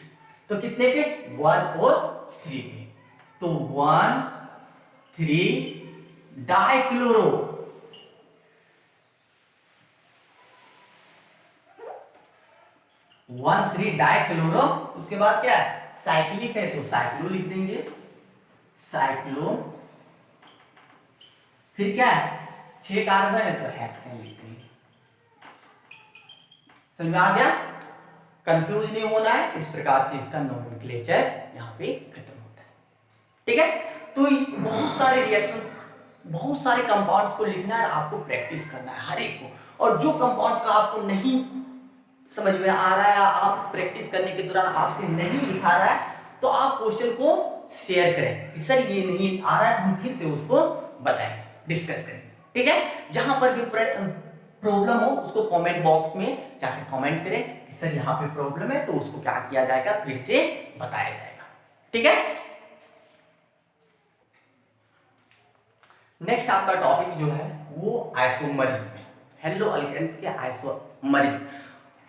Speaker 1: तो कितने के? 1 और 3 के, तो 1 3 डाइक्लोरो, 1 3 डाइक्लोरो। उसके बाद क्या है? साइक्लिक है तो साइक्लो लिख देंगे, साइक्लो। फिर क्या है? 6 कार्बन है तो हेक्सेन लिख देंगे। समझ में आ गया? कंफ्यूज नहीं होना है। इस प्रकार से इसका नोमेनक्लेचर यहाँ पे खत्म होता है। ठीक है, तो बहुत सारे रिएक्शन, बहुत सारे कंपाउंड्स को लिखना है, आपको प्रैक्टिस करना है हर एक को। और जो कंपाउंड्स का आपको नहीं समझ में आ रहा है, आप प्रैक्टिस करने के दौरान आपसे नहीं लिखा रहा है, तो आप क्वेश्चन को शेयर करें कि सर ये नहीं आ रहा है, तो हम फिर से उसको बताएंगे, डिस्कस करेंगे। ठीक है, जहां पर भी प्रॉब्लम हो उसको कमेंट बॉक्स में जाकर कमेंट करें कि सर यहाँ पे प्रॉब्लम है, तो उसको क्या किया जाएगा? फिर से बताया जाएगा। ठीक है, नेक्स्ट आपका टॉपिक जो है वो आइसोमरिक में, हेलो अल्केन्स के आइसोमरिक।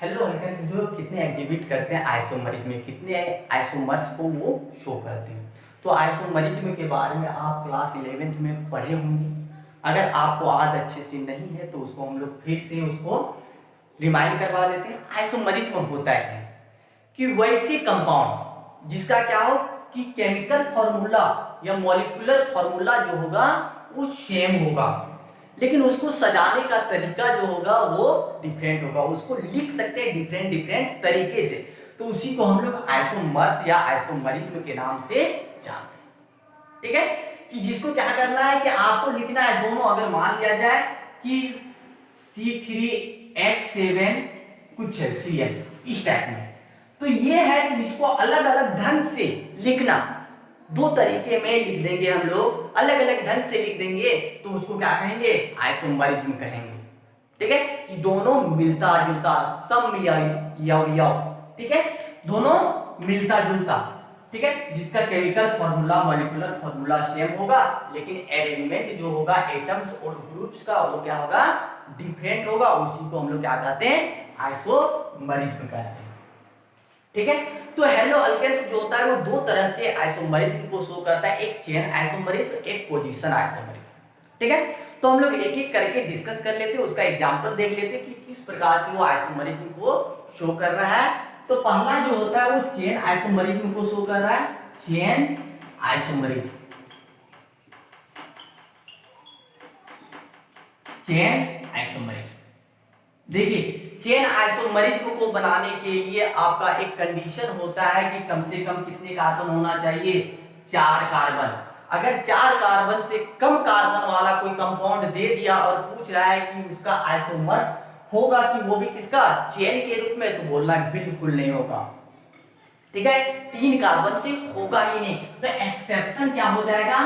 Speaker 1: हेलो अल्केन्स जो कितने एग्जिबिट करते हैं आइसोमरिक में, कितने आइसोमर्स को वो शो करते हैं। तो आइसोमरिक में के बारे में आप क्लास 11th में पढ़े होंगे। अगर आपको आज अच्छे से नहीं है तो उसको हम लोग फिर से उसको रिमाइंड करवा देते हैं। आइसोमरिक में होता है कि वैसे कंपाउंड जिसका क्या हो कि केमिकल फॉर्मूला या मॉलिक्यूलर फॉर्मूला जो होगा वो सेम होगा, लेकिन उसको सजाने का तरीका जो होगा वो डिफरेंट होगा। उसको लिख सकते हैं डिफरेंट डिफरेंट तरीके से, तो उसी को हम लोग आइसोमर्स या आइसोमरिज्म के नाम से जानते हैं। ठीक है, कि जिसको क्या करना है कि आपको लिखना है दोनों। अगर मान लिया जाए कि C3H7 कुछ है Cl इस टाइप में, तो ये है कि इसको अलग अलग ढंग से लिखना, दो तरीके में लिख देंगे हम लोग, अलग अलग ढंग से लिख देंगे, तो उसको क्या कहेंगे? आइसोमरिज्म कहेंगे। ठीक है, कि दोनों मिलता जुलता, सम यव, ठीक है, दोनों मिलता जुलता। ठीक है, जिसका chemical formula molecular formula same होगा, लेकिन अरेंजमेंट जो होगा एटम्स और ग्रुप्स का वो क्या होगा? डिफरेंट होगा। उसी को हम लोग क्या कहते हैं? आइसोमरिज्म कहते हैं। ठीक है, तो हेलो अल्केन्स जो होता है वो दो तरह के आइसोमरिज्म को शो करता है, एक चेन आइसोमरिज्म, एक पोजीशन आइसोमरिज्म। ठीक है, तो हम लोग एक एक करके डिस्कस कर लेते हैं, उसका एग्जांपल देख लेते हैं कि किस प्रकार से वो आइसोमरिज्म को शो कर रहा है। तो पहला जो होता है वो चेन आइसोमरिज्म को शो कर रहा है, चेन आइसोमरिज्म, चेन आइसोमरिज्म। देखिए, चेन आइसोमरिज्म को बनाने के लिए आपका एक कंडीशन होता है कि कम से कम कितने कार्बन होना चाहिए? 4 कार्बन। अगर 4 कार्बन से कम कार्बन वाला कोई कंपाउंड दे दिया और पूछ रहा है कि उसका आइसोमर्स होगा कि वो भी किसका? चेन के रूप में, तो बोलना बिल्कुल नहीं होगा। ठीक है, 3 कार्बन से होगा ही नहीं। तो एक्सेप्शन क्या हो जाएगा?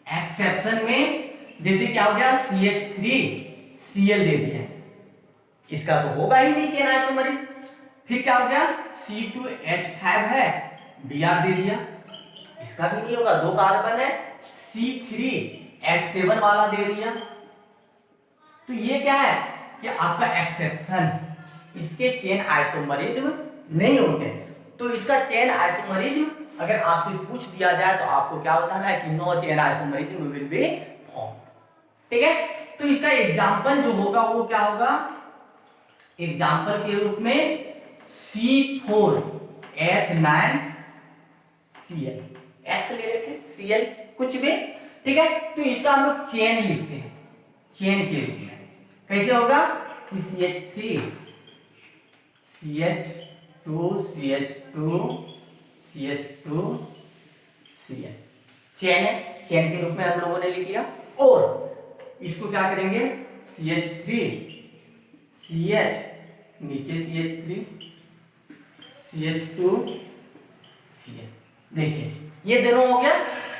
Speaker 1: एक्सेप्शन में जैसे क्या हो गया? CH3Cl दे दिया, इसका तो होगा ही नहीं चेन आइसोमरिज्म। फिर क्या हो गया? C2H5 है, Br दे दिया, इसका भी नहीं होगा, 2 कार्बन है। C3H7 वाला दे दिया, तो ये क्या है कि आपका एक्सेप्शन, इसके चेन आइसोमरिज्म नहीं होते। तो इसका चेन आइसोमरिज्म अगर आपसे पूछ दिया जाए तो आपको क्या होता है कि no chain isomerism will be form. ठीक है, तो इसका एग्जांपल जो होगा वो क्या होगा? एग्जांपल के रूप में C4H9Cl, X ले लेते हैं, Cl कुछ भी। ठीक है, तो इसका हम लोग चेन लिखते हैं, चेन के रूप में कैसे होगा कि CH3 CH2 CH2 CH2 Cl, chain है, चेन के रूप में हम लोगों ने लिख लिया। और इसको क्या करेंगे? CH3 CH नीचे CH3 CH2 CH। देखिए ये दोनों हो गया।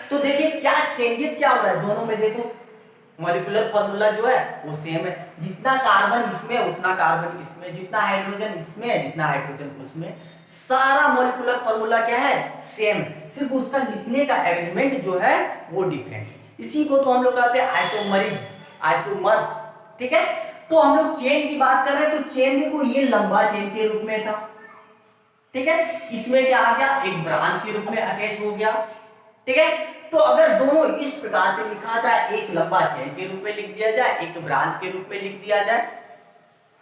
Speaker 1: तो देखिए क्या चेंजेस क्या हो रहा है दोनों में, देखो मॉलिक्यूलर फॉर्मूला जो है वो सेम है, जितना कार्बन इसमें उतना कार्बन इसमें, जितना हाइड्रोजन इसमें जितना हाइड्रोजन उसमें, सारा मॉलिक्यूलर फॉर्मूला क्या है सेम, सिर्फ उसका लिखने का एलिमेंट जो है वो डिफरेंट है। इसी को तो हम लोग कहते हैं आइसोमरिज, आइसोमर्स। ठीक है, तो हम लोग चेन की बात कर रहे हैं, तो चेन देखो ये लंबा चेन के रूप में था। ठीक है, इसमें क्या आ गया, एक ब्रांच के रूप में अटैच हो गया। ठीक है, तो अगर दोनों इस प्रकार से लिखा जाए, एक लंबा चेन के रूप में लिख दिया जाए, एक ब्रांच के रूप में लिख दिया जाए।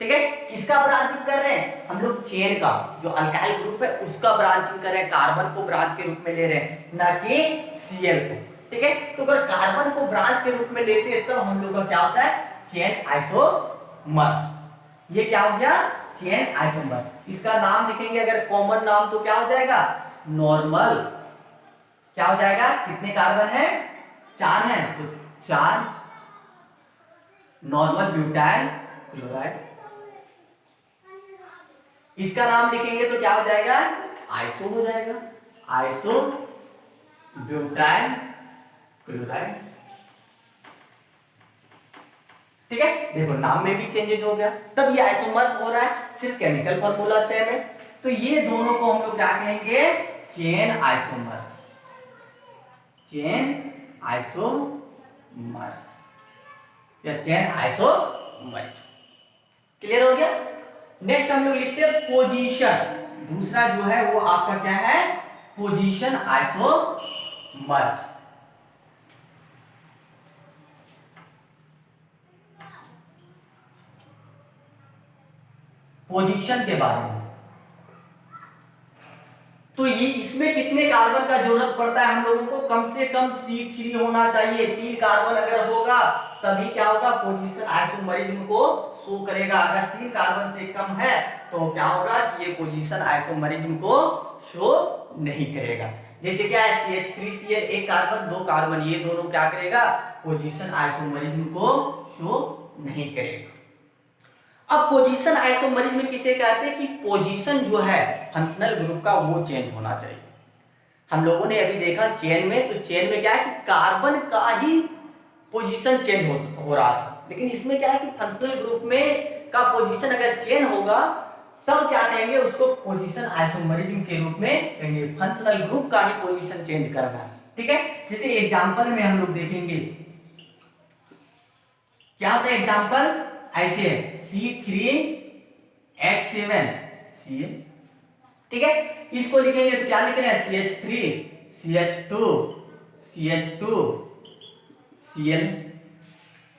Speaker 1: ठीक है, किसका ब्रांचिंग कर रहे हैं हम लोग, चेन का, जो अल्काइल ग्रुप है उसका ब्रांचिंग कर रहे हैं, कार्बन को ब्रांच के रूप में ले रहे हैं, ना कि Cl को। ठीक है, तो अगर कार्बन को ब्रांच के रूप में लेते हैं तो हम लोग का क्या होता है, चेन आइसोमर्स। ये क्या हो गया, चेन आइसोमर्स। इसका नाम लिखेंगे अगर कॉमन नाम तो क्या हो जाएगा, नॉर्मल। क्या हो जाएगा, कितने कार्बन है, 4 है, तो 4 नॉर्मल ब्यूटाइल क्लोराइड। इसका नाम लिखेंगे तो क्या हो जाएगा, आइसो हो जाएगा, आइसो ब्यूटाइल क्लोराइड। ठीक है, देखो नाम में भी चेंजेस हो गया, तब ये आइसोमर्स हो रहा है, सिर्फ केमिकल फॉर्मूला सेम है। तो ये दोनों को हम लोग क्या कहेंगे, चेन आइसोमर्स, चेन आइसोमर्स या चेन आइसोमर्स। क्लियर हो गया। नेक्स्ट हम लोग लिखते हैं पोजीशन, दूसरा जो है वो आपका क्या है, पोजीशन आइसोमर्स। पोजीशन के बारे में, तो ये इसमें कितने कार्बन का जरूरत पड़ता है हम लोगों को, कम से कम C3 होना चाहिए, 3 कार्बन अगर होगा तभी क्या होगा, पोजीशन आइसोमरिज्म को शो करेगा। अगर 3 कार्बन से कम है तो क्या होगा कि ये पोजीशन आइसोमरिज्म को शो नहीं करेगा। जैसे क्या है, CH3Cl एक कार्बन 2 कार्बन, ये दोनों क्या करेगा, पोजीशन आइसोमरिज्म को शो नहीं करेगा। अब पोजीशन आइसोमरिज्म किसे कहते हैं, कि पोजीशन जो है फंक्शनल ग्रुप का वो चेंज होना चाहिए। हम लोगों ने अभी देखा चेन में, तो चेन में क्या है कि कार्बन का ही पोजीशन चेंज हो रहा था, लेकिन इसमें क्या है कि फंक्शनल ग्रुप में का पोजीशन अगर चेंज होगा तब क्या कहेंगे, उसको पोजीशन आइसोमरिज्म के रूप में कहेंगे, फंक्शनल ग्रुप का ही पोजीशन चेंज करना। ठीक है, जैसे एग्जांपल में हम लोग देखेंगे क्या होता है, एग्जांपल ऐसे है C3H7Cl। ठीक है, इसको लिखेंगे तो क्या लिख रहे हैं, CH3 CH2 CH2 Cl।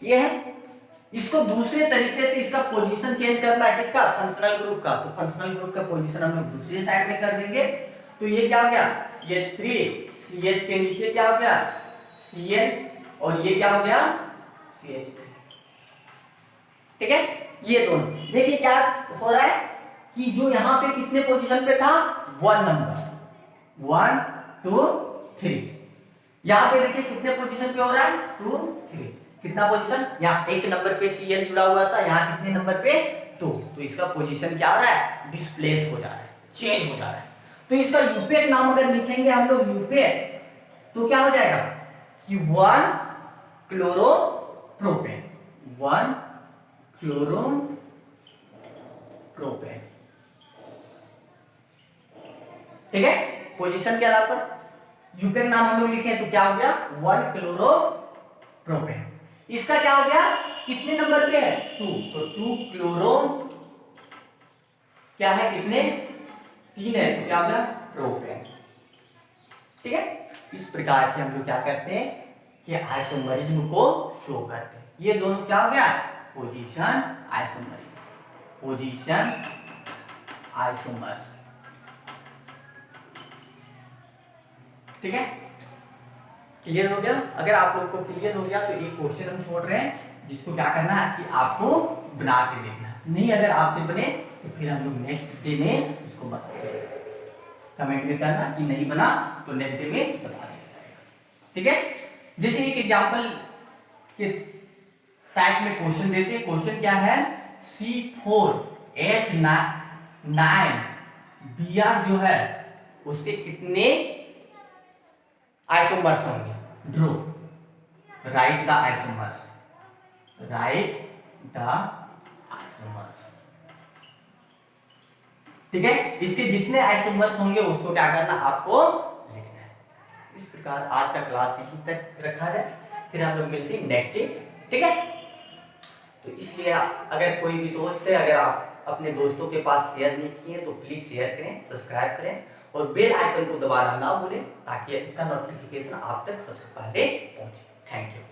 Speaker 1: ये है, इसको दूसरे तरीके से इसका पोजीशन चेंज करना है, किसका, फंक्शनल ग्रुप का, तो फंक्शनल ग्रुप का पोजीशन हम लोग दूसरी साइड में कर देंगे। तो ये क्या हो गया, CH3 CH के नीचे क्या हो गया, Cl, और ये क्या हो गया, CH3। ठीक है, ये दोनों देखिए क्या हो रहा है कि जो यहां पे कितने पोजीशन पे था, 1 नंबर 1 2 3, यहां पे देखिए कितने पोजीशन पे हो रहा है, 2 3, कितना पोजीशन, यहाँ 1 नंबर पे Cl जुड़ा हुआ था, यहाँ कितने नंबर पे 2, तो इसका पोजीशन क्या हो रहा है, डिस्प्लेस हो जा रहा है, चेंज हो जा रहा है। तो इसका यूपेक नाम अगर लिखेंगे हम लोग यूपेक, तो क्या हो जाएगा कि 1 क्लोरोप्रोपेन, 1 क्लोरोप्रोपेन। ठीक है, पोजीशन के आधार पर यूपेक नाम हम लोग लिखे तो क्या हो गया, 1 क्लोरोप्रोपेन। इसका क्या हो गया, कितने नंबर पे है, 2, तो 2 क्लोरो क्या है, कितने 3 है, तो क्या हो गया, प्रोपेन। ठीक है, इस प्रकार से हम लोग क्या करते हैं कि आइसोमरिज्म को शो करते हैं। ये दोनों क्या हो गया, पोजीशन आइसोमरिज्म, पोजीशन आइसोमर्स। ठीक है, क्लियर हो गया। अगर आप लोग को क्लियर हो गया तो एक क्वेश्चन हम छोड़ रहे हैं, जिसको क्या करना है कि आपको बना के देखना, नहीं अगर आपसे बने तो फिर हम लोग नेक्स्ट डे में उसको बताएंगे, कमेंट में करना कि नहीं बना तो नेक्स्ट डे में बता देगा। ठीक है, जैसे एक एग्जांपल के टाइप में क्वेश्चन देते हैं। क्वेश्चन क्या है, C4H9 Br जो है उसके कितने आइसोमर्स होंगे? Draw, write the isomers, write the isomers. ठीक है, इसके जितने आइसोमर्स होंगे उसको क्या करना, आपको लिखना है। इस प्रकार आज का क्लास यहीं तक रखा जाए, फिर हम लोग मिलते हैं नेक्स्ट डे। ठीक है, तो इसलिए अगर कोई भी दोस्त है, अगर आप अपने दोस्तों के पास शेयर नहीं किए तो प्लीज शेयर करें, सब्सक्राइब करें और बेल आइकन को दबाना ना भूलें ताकि इसका नोटिफिकेशन आप तक सबसे पहले पहुंचे। Thank you.